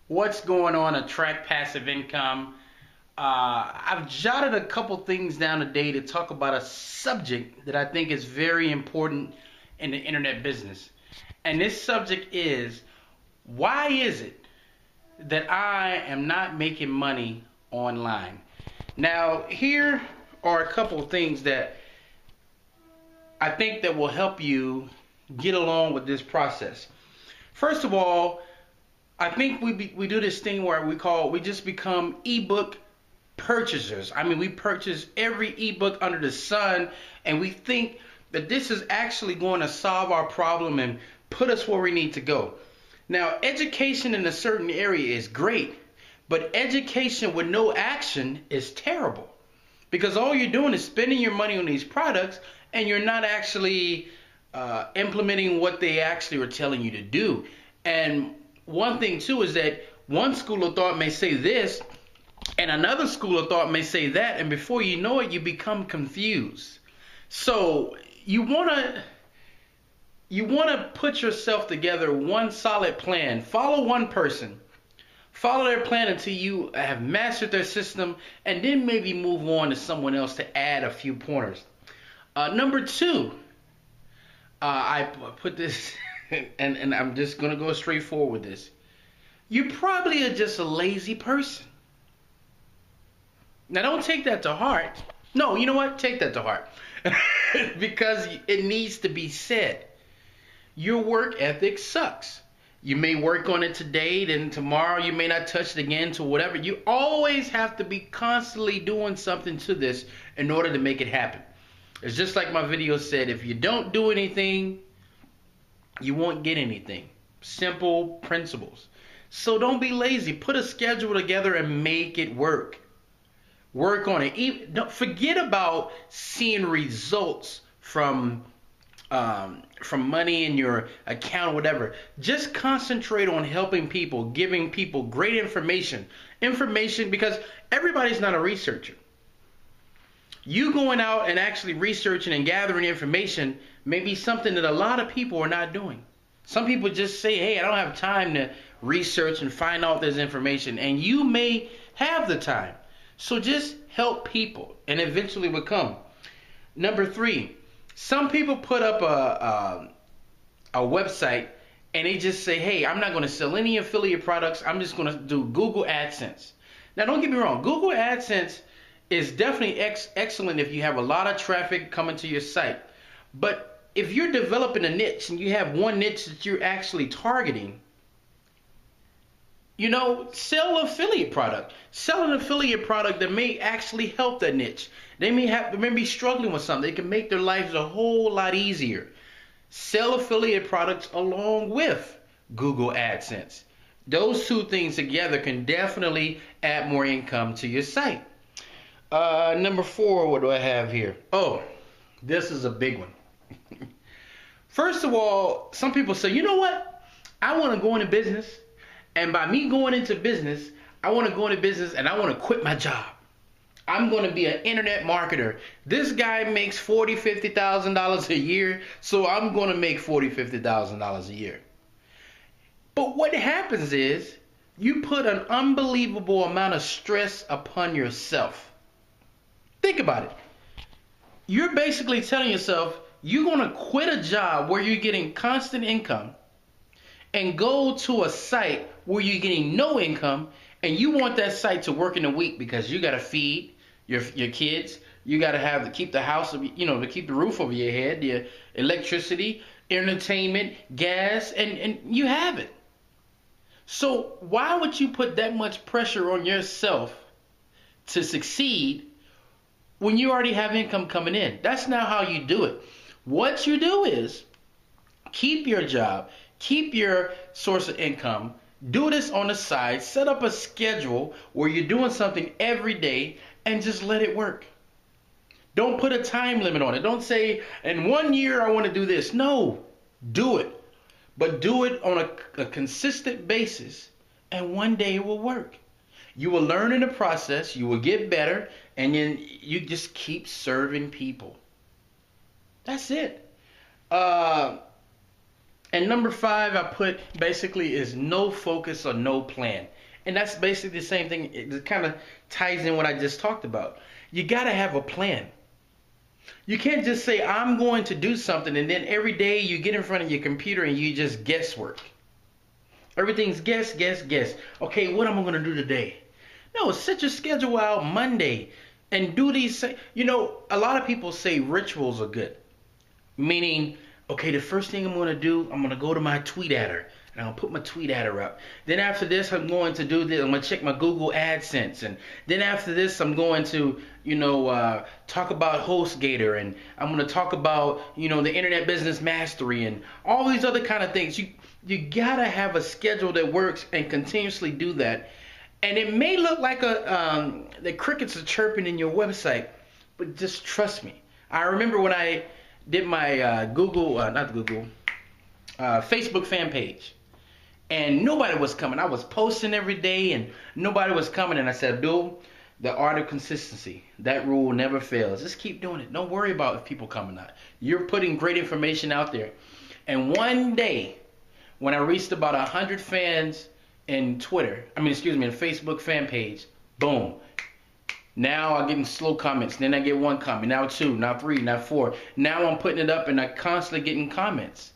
What's going on? Attract passive income. I've jotted a couple things down today to talk about a subject that I think is very important in the internet business. And this subject is, why is it that I am not making money online? Now, here are a couple of things that I think that will help you get along with this process. First of all, I think we do this thing where we just become ebook purchasers. I mean, we purchase every ebook under the sun, and we think that this is actually going to solve our problem and put us where we need to go. Now, education in a certain area is great, but education with no action is terrible, because all you're doing is spending your money on these products, and you're not actually implementing what they actually are telling you to do. And one thing too is that one school of thought may say this, and another school of thought may say that, and before you know it, you become confused. So you wanna put yourself together one solid plan. Follow one person. Follow their plan until you have mastered their system, and then maybe move on to someone else to add a few pointers. Number two, I put this, and I'm just gonna go straight forward with this. You probably are just a lazy person. Now, don't take that to heart. No, you know what? Take that to heart. Because it needs to be said. Your work ethic sucks. You may work on it today, then tomorrow you may not touch it again to whatever. You always have to be constantly doing something to this in order to make it happen. It's just like my video said, if you don't do anything, you won't get anything. Simple principles. So don't be lazy. Put a schedule together and make it work. Work on it. Don't forget about seeing results from money in your account or whatever. Just concentrate on helping people, giving people great information. Information, because everybody's not a researcher. You going out and actually researching and gathering information may be something that a lot of people are not doing. Some people just say, hey, I don't have time to research and find out this information. And you may have the time. So just help people and eventually will come. Number three, some people put up a website and they just say, hey, I'm not going to sell any affiliate products. I'm just going to do Google AdSense. Now, don't get me wrong. Google AdSense is definitely excellent if you have a lot of traffic coming to your site. But if you're developing a niche and you have one niche that you're actually targeting, sell an affiliate product. Sell an affiliate product that may actually help that niche. They may be struggling with something. They can make their lives a whole lot easier. Sell affiliate products along with Google AdSense. Those two things together can definitely add more income to your site. Number four, what do I have here? Oh, this is a big one. First of all, some people say, you know what? I want to go into business. And by me going into business, I want to go into business and I want to quit my job. I'm going to be an internet marketer. This guy makes $40,000, $50,000 a year, so I'm going to make $40,000, $50,000 a year. But what happens is you put an unbelievable amount of stress upon yourself. Think about it. You're basically telling yourself you're going to quit a job where you're getting constant income and go to a site where you're getting no income, and you want that site to work in a week because you got to feed your kids, you got to keep the house, to keep the roof over your head, the electricity, entertainment, gas, and you have it. So why would you put that much pressure on yourself to succeed when you already have income coming in? That's not how you do it. What you do is keep your job, keep your source of income, do this on the side, set up a schedule where you're doing something every day and just let it work. Don't put a time limit on it. Don't say, in 1 year I want to do this. No, do it. But do it on a consistent basis, and one day it will work. You will learn in the process, you will get better, and then you just keep serving people. That's it. And number 5 I put basically is no focus or no plan. And that's basically the same thing. It kind of ties in what I just talked about. You got to have a plan. You can't just say, I'm going to do something, and then every day you get in front of your computer and you just guesswork. Everything's guess, guess, guess. Okay, what am I going to do today? No, set your schedule out Monday and do these. You know, a lot of people say rituals are good. Meaning, okay, the first thing I'm going to do, I'm going to go to my tweet adder. And I'm going to put my tweet adder up. Then after this, I'm going to do this. I'm going to check my Google AdSense. And then after this, I'm going to, talk about HostGator. And I'm going to talk about, the Internet Business Mastery and all these other kind of things. You got to have a schedule that works and continuously do that. And it may look like the crickets are chirping in your website, but just trust me. I remember when I did my Facebook fan page. And nobody was coming. I was posting every day and nobody was coming. And I said, Abdul, the art of consistency, that rule never fails. Just keep doing it. Don't worry about if people come or not. You're putting great information out there. And one day, when I reached about 100 fans in Facebook fan page, boom. Now I'm getting slow comments. Then I get 1 comment. Now 2, now 3, now 4. Now I'm putting it up and I'm constantly getting comments.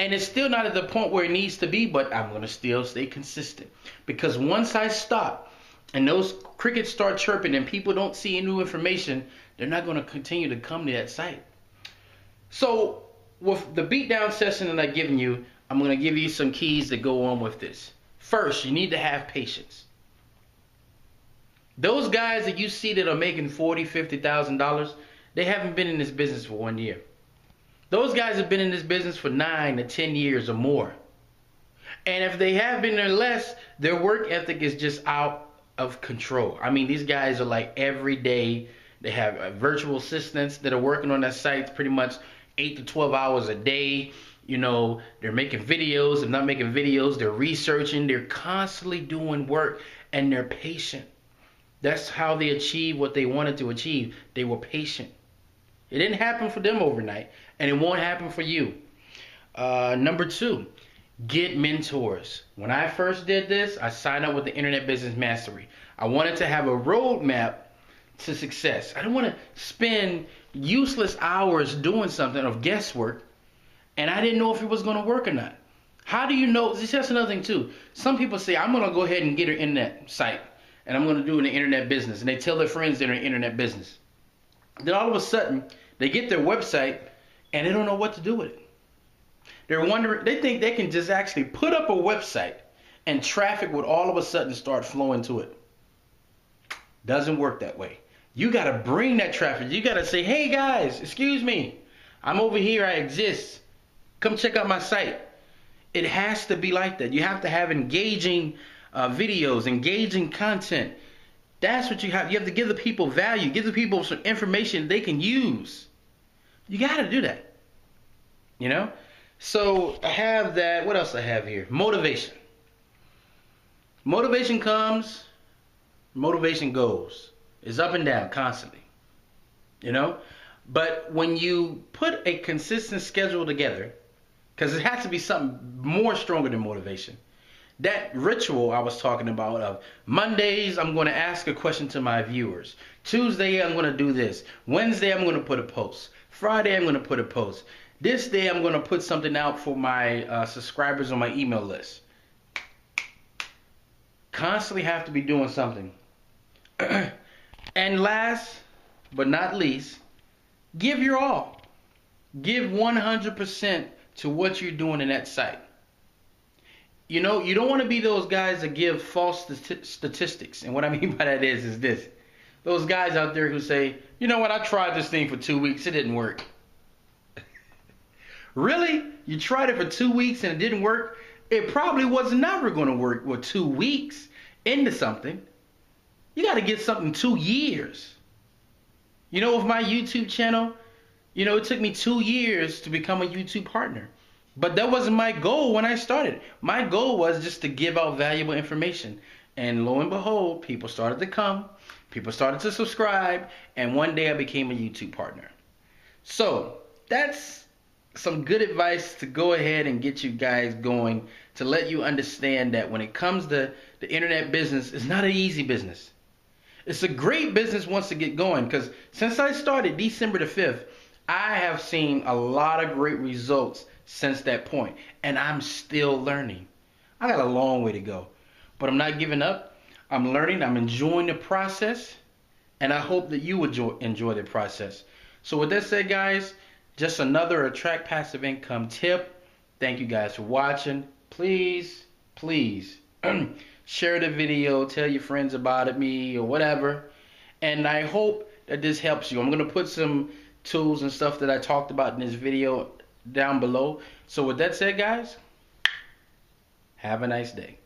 And it's still not at the point where it needs to be, but I'm going to still stay consistent. Because once I stop and those crickets start chirping and people don't see new information, they're not going to continue to come to that site. So with the beatdown session that I've given you, I'm going to give you some keys that go on with this. First, you need to have patience. Those guys that you see that are making $40,000, $50,000, they haven't been in this business for 1 year. Those guys have been in this business for 9 to 10 years or more. And if they have been there less, their work ethic is just out of control. I mean, these guys are like every day. They have virtual assistants that are working on that site pretty much 8 to 12 hours a day. They're making videos. They're not making videos. They're researching. They're constantly doing work, and they're patient. That's how they achieved what they wanted to achieve. They were patient. It didn't happen for them overnight, and it won't happen for you. Number 2, get mentors. When I first did this, I signed up with the Internet Business Mastery. I wanted to have a roadmap to success. I don't want to spend useless hours doing something of guesswork, and I didn't know if it was going to work or not. How do you know? That's another thing too. Some people say, I'm going to go ahead and get an internet site, and I'm going to do an internet business, and they tell their friends they're in internet business. Then all of a sudden, they get their website and they don't know what to do with it. They're wondering, they think they can just actually put up a website and traffic would all of a sudden start flowing to it. Doesn't work that way. You got to bring that traffic. You got to say, hey guys, excuse me. I'm over here. I exist. Come check out my site. It has to be like that. You have to have engaging videos, engaging content. That's what you have. You have to give the people value. Give the people some information they can use. You got to do that. So I have that. What else I have here? Motivation. Motivation comes. Motivation goes. It's up and down constantly. But when you put a consistent schedule together, because it has to be something more stronger than motivation. That ritual I was talking about of Mondays, I'm going to ask a question to my viewers. Tuesday, I'm going to do this. Wednesday, I'm going to put a post. Friday, I'm going to put a post. This day, I'm going to put something out for my subscribers on my email list. Constantly have to be doing something. And last but not least, give your all. Give 100% to what you're doing in that site. You don't want to be those guys that give false statistics. And what I mean by that is this. Those guys out there who say, you know what, I tried this thing for 2 weeks, it didn't work. Really? You tried it for 2 weeks and it didn't work? It probably was never going to work with 2 weeks into something. You got to get something 2 years. With my YouTube channel, it took me 2 years to become a YouTube partner. But that wasn't my goal when I started. My goal was just to give out valuable information. And lo and behold, people started to come. People started to subscribe. And one day I became a YouTube partner. So that's some good advice to go ahead and get you guys going, to let you understand that when it comes to the internet business, it's not an easy business. It's a great business once to get going, because since I started December the 5th, I have seen a lot of great results since that point, and I'm still learning. I got a long way to go, but I'm not giving up. I'm learning. I'm enjoying the process, and I hope that you enjoy the process. So with that said, guys, just another attract passive income tip. Thank you guys for watching. Please, please share the video, tell your friends about it, me or whatever. And I hope that this helps you. I'm going to put some tools and stuff that I talked about in this video down below. So with that said, guys, have a nice day.